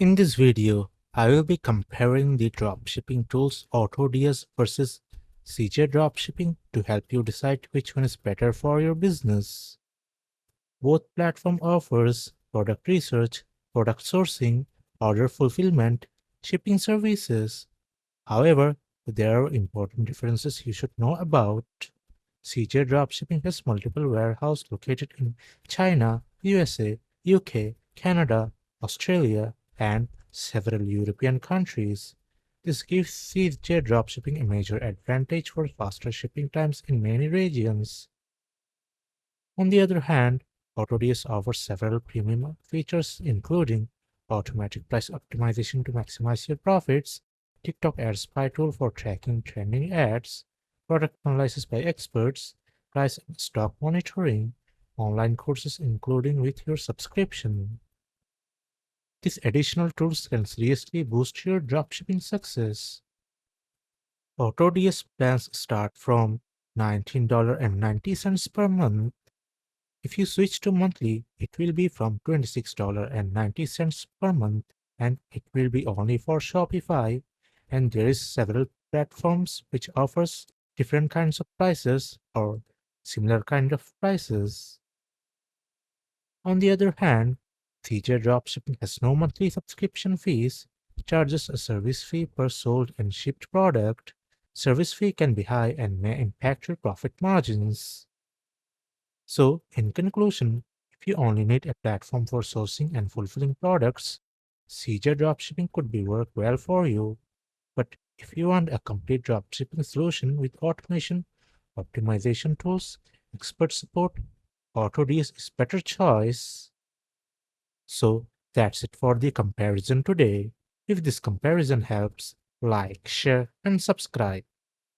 In this video, I will be comparing the dropshipping tools AutoDS versus CJ Dropshipping to help you decide which one is better for your business. Both platform offers product research, product sourcing, order fulfillment, shipping services. However, there are important differences you should know about. CJ Dropshipping has multiple warehouses located in China, USA, UK, Canada, Australia, and several European countries. This gives CJ Dropshipping a major advantage for faster shipping times in many regions. On the other hand, AutoDS offers several premium features including automatic price optimization to maximize your profits, TikTok ad spy tool for tracking trending ads, product analysis by experts, price and stock monitoring, online courses including with your subscription. These additional tools can seriously boost your dropshipping success. AutoDS plans start from $19.90 per month. If you switch to monthly, it will be from $26.90 per month and it will be only for Shopify. And there is several platforms which offers different kinds of prices or similar kind of prices. On the other hand, CJ Dropshipping has no monthly subscription fees, charges a service fee per sold and shipped product. Service fee can be high and may impact your profit margins. So, in conclusion, if you only need a platform for sourcing and fulfilling products, CJ Dropshipping could be work well for you. But if you want a complete dropshipping solution with automation, optimization tools, expert support, AutoDS is better choice. So that's it for the comparison today. If this comparison helps, like, share, and subscribe.